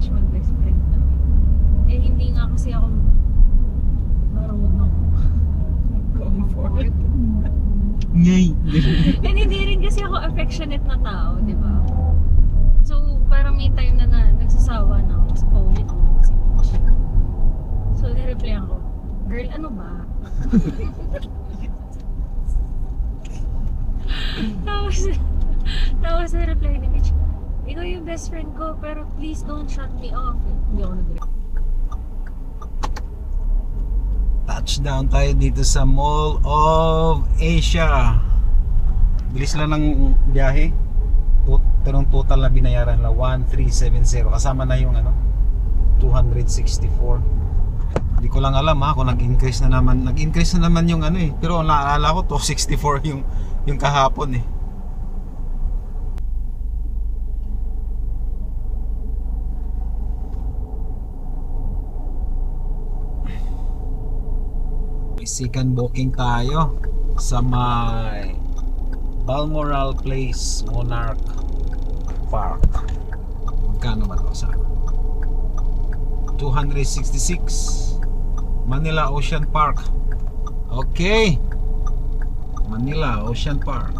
beach, mag-best friend kami. Eh, hindi nga kasi ako marunong comfort. Ngay! And hindi rin kasi ako affectionate na tao, di ba? So, parang may time na nagsasawa na ako sa paulit ko sa beach. So, nireply ako, girl, ano ba? Tapos nireply ni Mitch, ikaw yung best friend ko, pero please don't shut me off. Hindi ako nag-reply. Touchdown tayo dito sa Mall of Asia. Bilis lang ng biyahe. Pero ang total na binayaran lang 1370. Kasama na yung 264. Hindi ko lang alam kung nag-increase na naman. Nag-increase na naman yung pero ang naalala ko 264 yung kahapon eh. Second booking tayo sa may Balmoral Place Monarch Park. Magkano ba ito sa 266 Manila Ocean Park. Okay, Manila Ocean Park.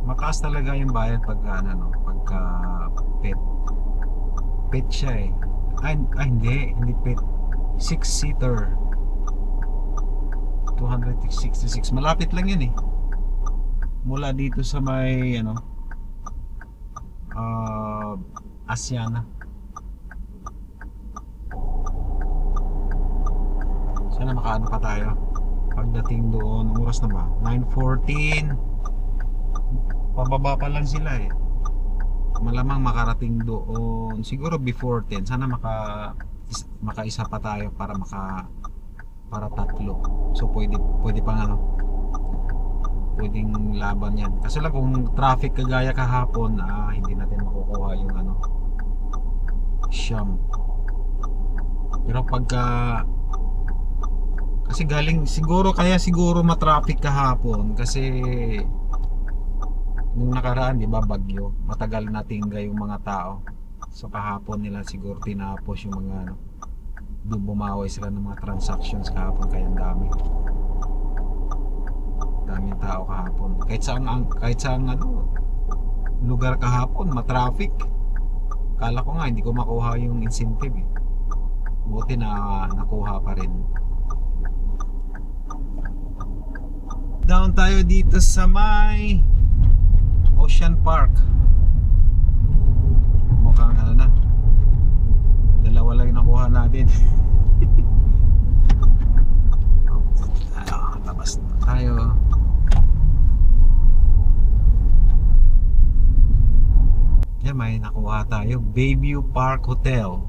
Mataas talaga yung bayad pagka pagka pet siya eh. Hindi pet. 6-seater 266. Malapit lang yun eh. Mula dito sa may Asiana. Sana makaano pa tayo pagdating doon. Oras na ba? 9:14. Pababa pa lang sila eh. Malamang makarating doon siguro before 10. Sana makaisa pa tayo para tatlo. So pwede pang pwedeng laban yan. Kasi lang kung traffic kagaya kahapon, hindi natin makukuha yung Siyam. Pero pagka kasi siguro matraffic kahapon kasi nung nakaraan, di ba, bagyo, matagal na tingga yung mga tao. So kahapon nila siguro tinapos yung mga bumawi sila ng mga transactions kahapon, kaya ang daming tao kahapon. Kahit saan lugar kahapon, matraffic. Kala ko nga hindi ko makuha yung incentive eh. Buti na nakuha pa rin. Down tayo dito sa may Ocean Park. Mukhang dalawa lang yung nakuha natin. Labas na tayo. Yan, may nakuha tayo. Bayview Park Hotel,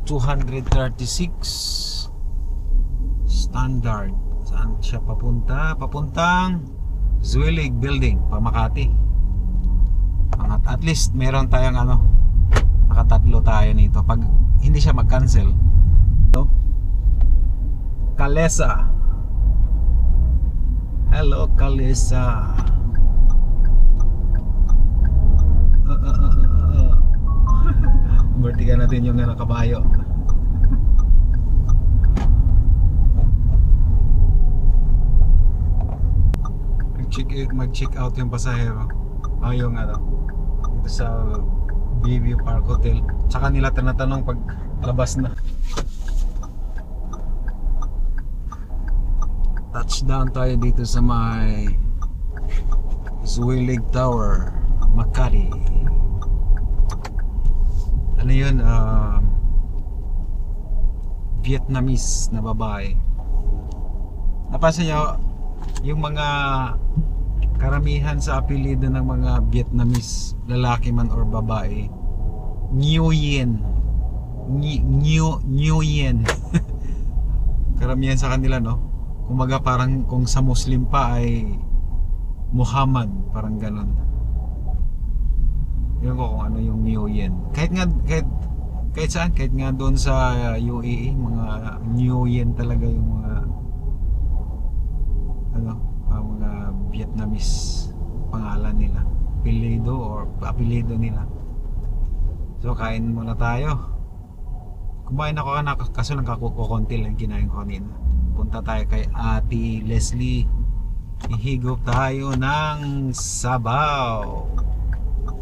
236 standard. Saan siya papunta? Papuntang Zwillig Building, Makati. At least meron tayong nakatatlo tayo nito pag hindi siya mag-cancel. Calesa. Hello Calesa. Bertigan natin yung kabayo. Mag-check out yung pasahero. Yung dito sa Bayview Park Hotel. Tsaka nila tinatanong pag labas na. Touchdown tayo dito sa may Zwillig Tower, Makati. Ano yun? Vietnamese na babae. Napansin nyo yung mga karamihan sa apelyido ng mga Vietnamese, lalaki man or babae, Nguyen. Nguyen. Karamihan sa kanila, no? Kumaga parang kung sa Muslim pa ay Muhammad, parang ganon. Yun ko kung ano yung Nguyen. Kahit saan, kahit nga doon sa UAE, mga Nguyen talaga yung mga mga Vietnamese pangalan nila, apelido nila. So kain muna tayo. Kumain ako kaso nagkakukonti lang kinain ko kanina. Punta tayo kay Ate Leslie. Ihigop tayo ng sabaw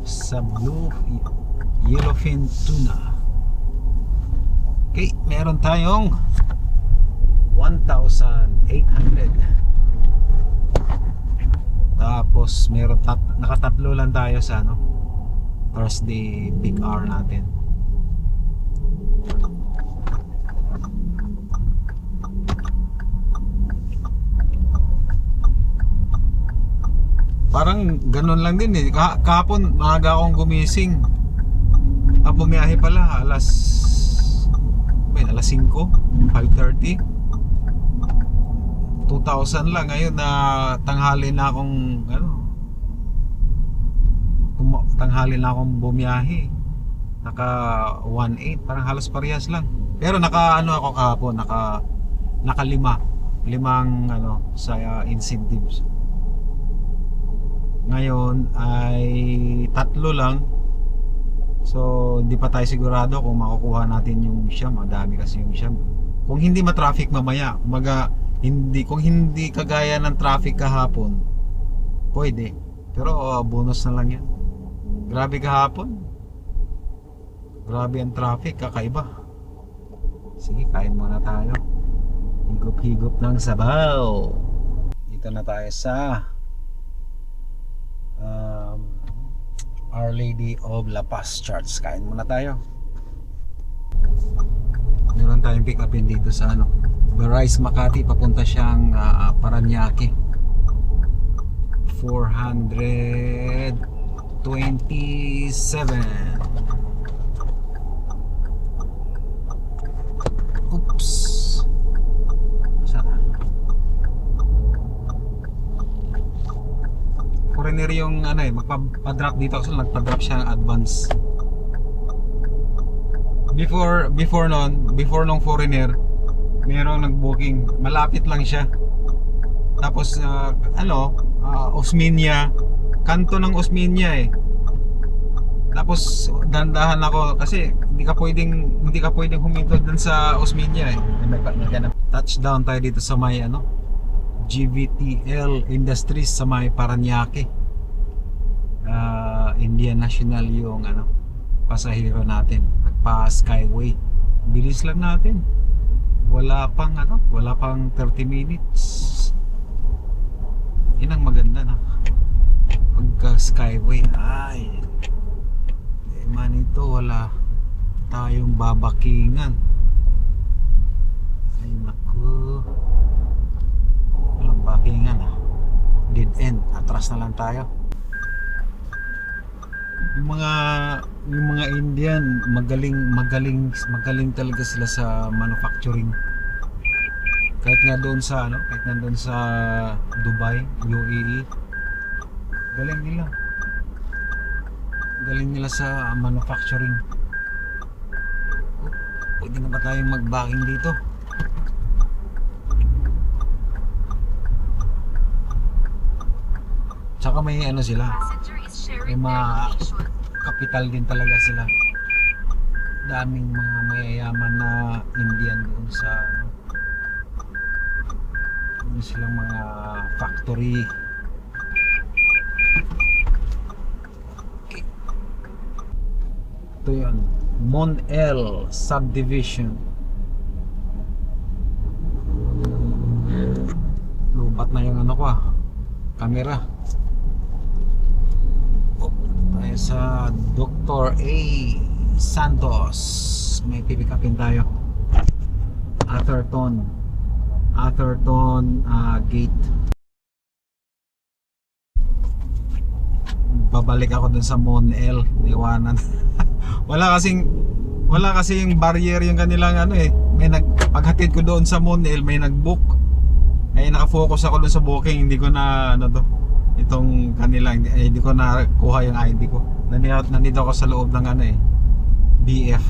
sa blue yellowfin tuna. Okay, meron tayong 1,800. Tapos meron nakatatlo lang tayo sa Thursday peak hour natin. Parang ganun lang din eh. Kahapon maaga akong gumising. Bumiyahe pala alas 5, 5:30. 2,000 lang ngayon na tanghali na akong tanghali na akong bumiyahe. Naka 1,800, parang halos parehas lang. Pero ako kahapon, naka limang sa incentives. Ngayon ay 3 lang. So hindi pa tayo sigurado kung makukuha natin yung siyam. Madami kasi yung siyam. Kung hindi ma-traffic mamaya, kung hindi kagaya ng traffic kahapon, pwede. Pero bonus na lang yan. Grabe kahapon. Grabe ang traffic, kakaiba. Sige, kain muna tayo. Higop-higop ng sabaw. Dito na tayo sa Our Lady of La Paz Church. Kain muna tayo. Meron tayong pick upin dito sa Barais, Makati. Papunta siyang Paranaque. 427. Oops. Saan? Foreigner yung magpa-drop dito kasi nagpa-drop siya ng advance. Before nung foreigner, merong nag-booking, malapit lang siya. Tapos Osmeña, kanto ng Osmeña eh. Tapos dandahan ako kasi hindi ka pwedeng huminto dun sa Osmeña eh. Touchdown tayo dito sa may GVTL Industries sa may Paranaque. Indian National yung pasahero natin. Nagpa Skyway. Bilis lang natin. Wala pang 30 minutes. Yan ang maganda pagka Skyway. Ay, man ito wala tayong babakingan. Ay naku, walang bakingan dead end, atras na lang tayo. Yung mga Indian magaling talaga sila sa manufacturing. Kahit nga doon sa Dubai, UAE, galing nila sa manufacturing. Pwede na ba tayong mag-backing dito? Tsaka may sila, may mga kapital din talaga sila. Daming mga mayayaman na Indian doon sa silang mga factory. Ito yun, Mon El Subdivision. Lubat na yung camera. Tayo sa Dr. A. Santos. May pipikapin tayo. Atherton Gate. Babalik ako dun sa Mon El. Iwanan. wala kasing barrier yung kanilang may paghatid ko doon sa Mon El, may nag-book. Ay naka-focus ako doon sa booking, hindi ko na itong kanilang, hindi ko na kuha yung ID ko. Nandito ako sa loob ng BF.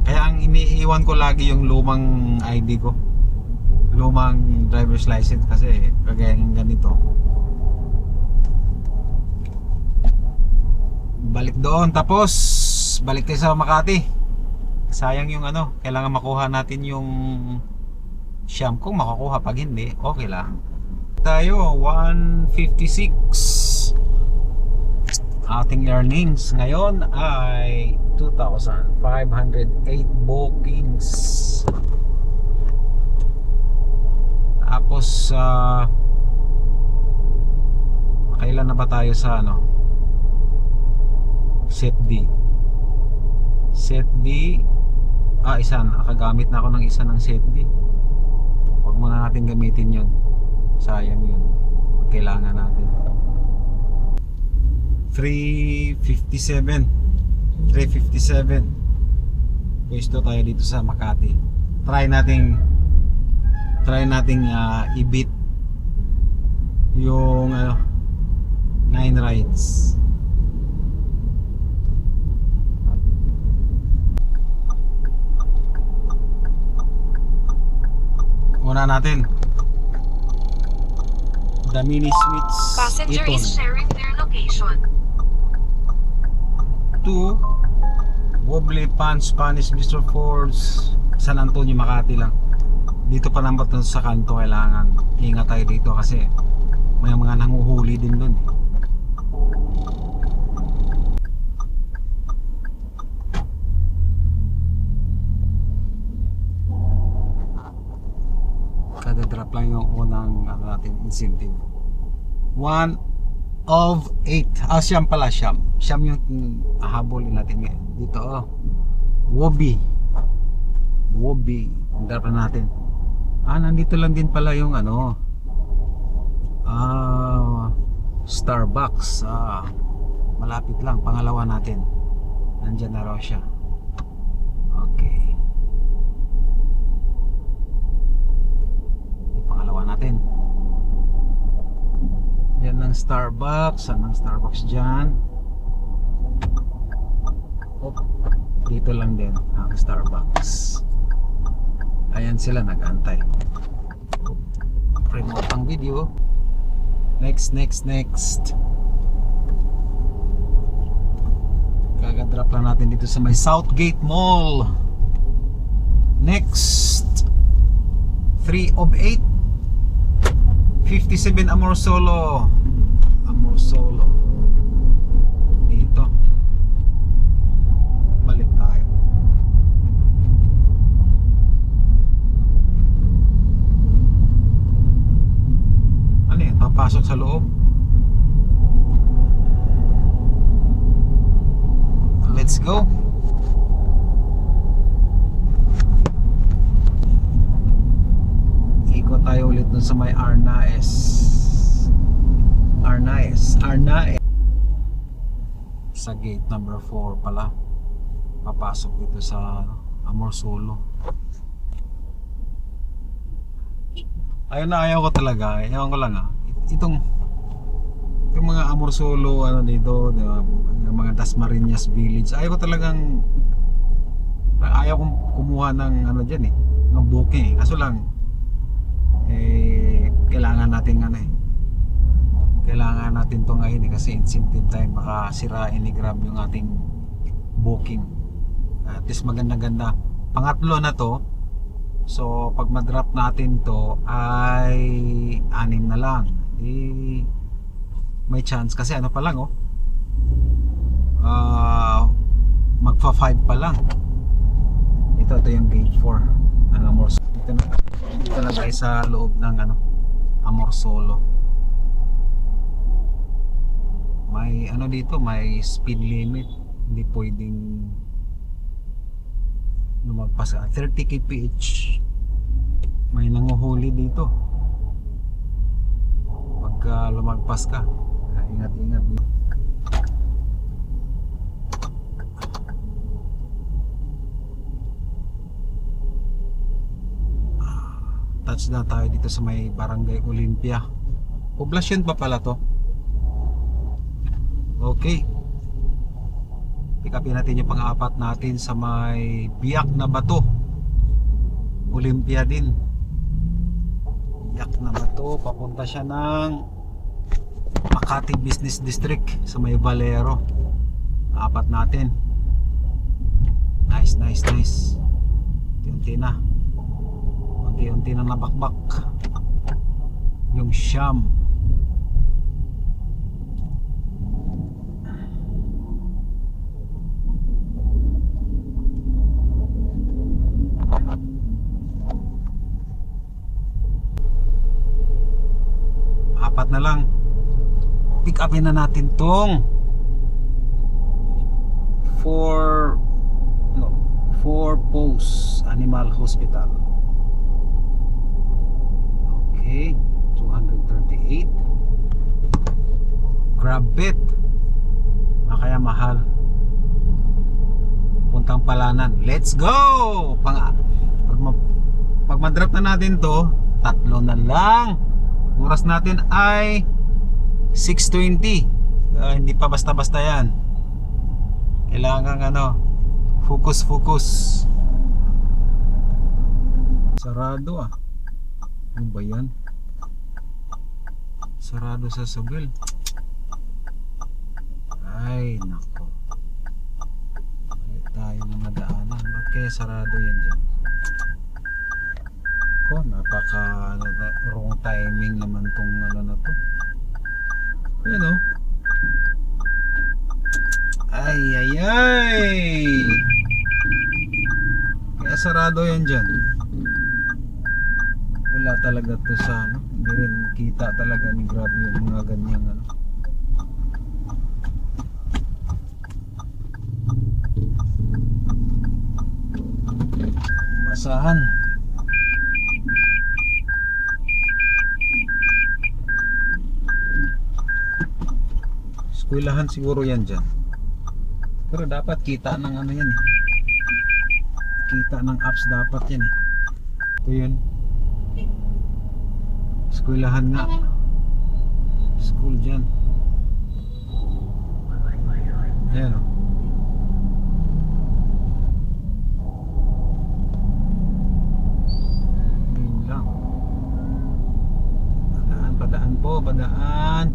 Kaya ang iniiwan ko lagi yung lumang ID ko, lumang driver's license, kasi kagaya ng ganito balik doon, tapos balik tayo sa Makati. Sayang yung ano, kailangan makuha natin yung Siam. Kung makakuha, pag hindi, okay lang. Tayo 156 ating earnings ngayon ay 2,508 bookings. Tapos kailan na ba tayo sa ano, set D? Set D, isa, nakagamit na ako ng isa ng set D. Huwag muna natin gamitin yun, sayang yun, kailangan natin. 357 pwesto tayo dito sa Makati. Try nating i-beat yung 9 rides. Una natin the Mini Smiths Passenger Eton is sharing their location. to Wobbly Pan Spanish Bistro Fords, San Antonio, Makati lang. Dito pa naman sa kanto, kailangan ingat tayo dito kasi may mga nanguhuli din doon. Kada drop lang yung unang natin incentive. 1 of 8. Siyam pala, Siyam yung hahabulin natin ngayon. Dito Wobby. Drop na natin. Nandito lang din pala yung Starbucks. Malapit lang, pangalawa natin. Nandyan na raw siya. Okay, pangalawa natin. Yan ng Starbucks. Saan ng Starbucks dyan? Dito lang din ang Starbucks. Ayan sila, nag-antay. Remote ang video. Next. Kagadrop lang natin dito sa may Southgate Mall. Next 3 of 8 57 Amor Solo dito. Balik tayo. Ano yan? Papasok sa loob? Let's go. Ikot tayo ulit dun sa may Arnaez. Sa gate number 4 pala. Papasok dito sa Amor Solo. Ayaw ko talaga. Ewan ko lang Itong mga Amor Solo dito, diba? Yung mga Dasmariñas Village. Ayaw kong kumuha ng dyan ng booking. Kaso lang kailangan natin to ngayon kasi incentive time, baka sirain ni Grab yung ating booking. At least maganda-ganda. Pangatlo na to. So pag ma-drop natin to ay 6 na lang. May chance kasi pa lang magfa 5 pa lang. Ito yung gate 4 ng Amor Solo. Dito na tayo sa loob ng Amor Solo. May dito, may speed limit. Hindi pwedeng lumagpas 30 kph. May nanguhuli dito pagka lumagpas ka. Ingat dito. Touchdown tayo dito sa may Barangay Olympia. Poblasyon pa pala to. Okay, pick upin natin yung pang-apat natin sa may Biak na Bato, Olympia din. Biak na Bato, papunta siya ng Makati Business District sa may Valero. Apat natin. Nice, nice, nice. Unti-unti na. Unti-unti na nabakbak yung siyam. Apat na lang. Pick upin na natin tong 4 Post Animal Hospital. Okay, 238. Grab it. Kaya mahal. Puntang Palanan. Let's go! Pag ma-drop na natin to, 3 na lang. Oras natin ay 6:20. Hindi pa basta-basta yan. Kailangan focus. Sarado ah. Ano ba yan? Sarado sa Subil. Ay nako. Balik tayo ng nadaanan. Ba't kaya sarado yan dyan? Ko, wrong timing naman tong na to. Ayan o. Ay. Kaya sarado yan dyan. Wala talaga to sa hindi rin kita talaga ni Grab yung mga ganyang basahan. Eskwelahan siguro yan dyan. Pero dapat kita ng yan eh. Kita ng apps dapat yan eh. Ito yun. Eskwelahan nga. School dyan. Ayan o. Yun lang. Padaan po. Padaan.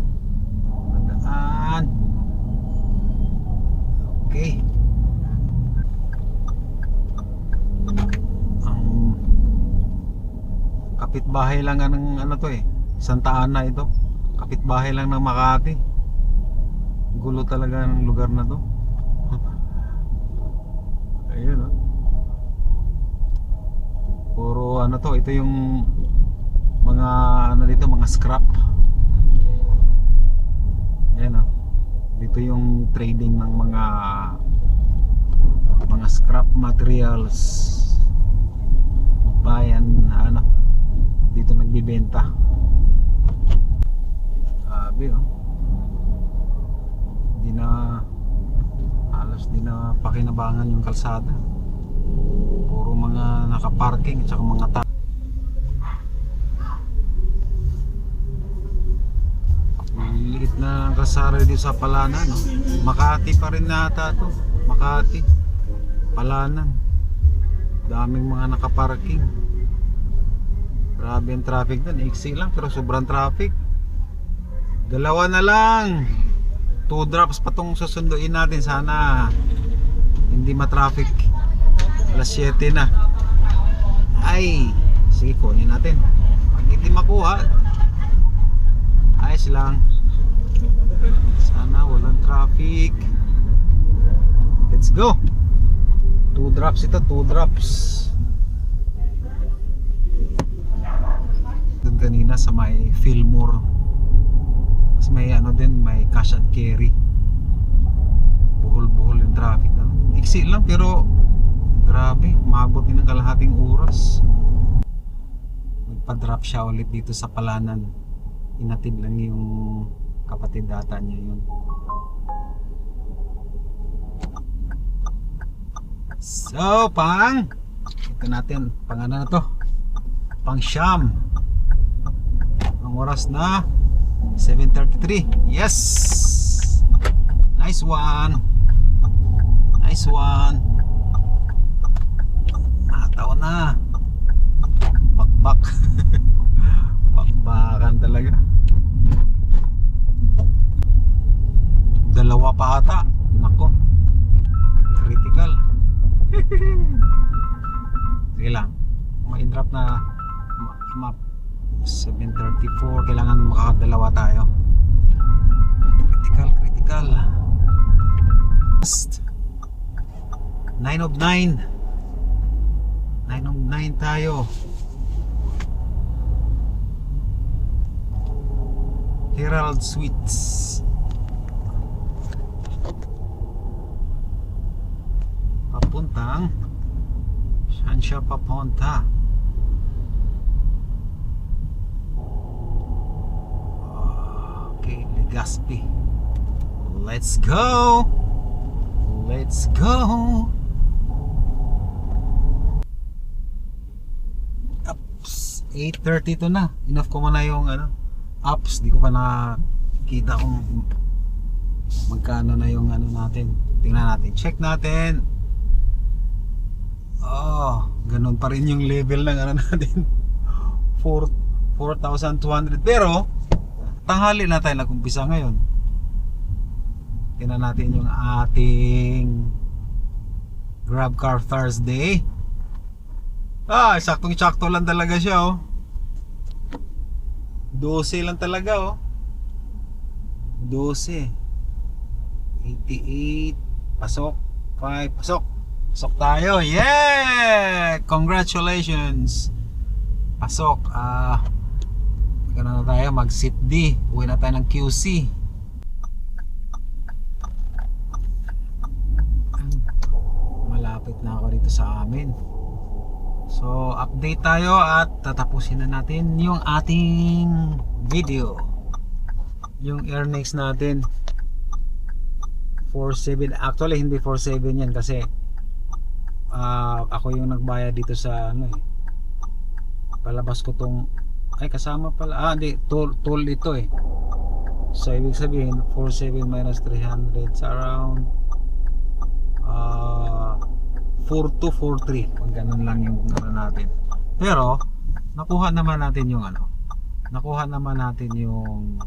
Okay. Ang kapitbahay lang ng to eh. Santa Ana ito. Kapitbahay lang ng Makati. Gulo talaga ng lugar na to. Ayun oh. Puro to, ito yung mga dito, mga scrap. Ayan oh. Dito yung trading ng mga scrap materials. Bayan dito nagbibenta. Sabi oh. Halos di na pakinabangan yung kalsada. Puro mga nakaparking at saka mga liit na kasara dito sa Palanan no? Makati pa rin nata to. Makati, Palanan. Daming mga nakaparking. Grabe ang traffic doon. Iksi lang pero sobrang traffic. 2 na lang. 2 drops pa tong susunduin natin. Sana hindi ma-traffic. Alas 7 na. Ay, sige, kunin natin. Pag hindi makuha, ayos lang. Sana walang traffic. Let's go. 2 drops ito, 2 drops. Doon kanina sa may Fillmore. Kasi may din, may cash and carry. Buhol-buhol yung traffic na. Iksi lang pero grabe, umabot din ng kalahating oras. Nagpa-drop siya ulit dito sa Palanan. Inatid lang yung kapatid data niya yun. So, ito natin, pang ano na to? Pang siyam. Ang oras na 7:33. Yes! Nice one. Nice one. Mataw na. Bakbak. Bakbakan talaga. 2 pa ata. Nako. Sige lang. Ma-drop na map 7:34. Kailangan makakadalawa tayo. Critical. 9 of 9. 9 of 9 tayo. Herald Suites. Papuntang saan siya papunta? Okay, Legazpi. Let's go. Ups, 8:32 na. Enough ko muna yung ups. Di ko pa nakita kung magkano na yung natin. Tingnan natin. Check natin. Oh, ganun pa rin yung level ng natin. 4,200. Pero tanghali na tayo nag-umpisa ngayon. Tingnan natin yung ating Grab Car Thursday. Saktong-sakto lang talaga siya, 12 lang talaga, 12. 88. Pasok. 5. Pasok tayo. Yeah! Congratulations. Pasok. Magkano na tayo? Mag-sit D. Uwi na tayo ng QC. Malapit na ako dito sa amin. So, update tayo at tatapusin na natin yung ating video. Yung earnings natin 4.7. Actually, hindi 4.7 yan kasi ako yung nagbayad dito sa palabas ko tong kasama pala. Hindi, toll ito So, ibig sabihin 4.7 minus 300 sa around 4.243. Pag ganun lang yung natin. Pero nakuha naman natin yung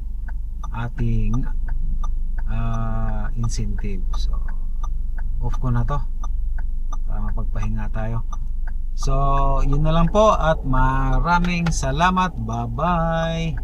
ating incentive. So, off ko na to para mapagpahinga tayo. So, yun na lang po at maraming salamat. Bye bye.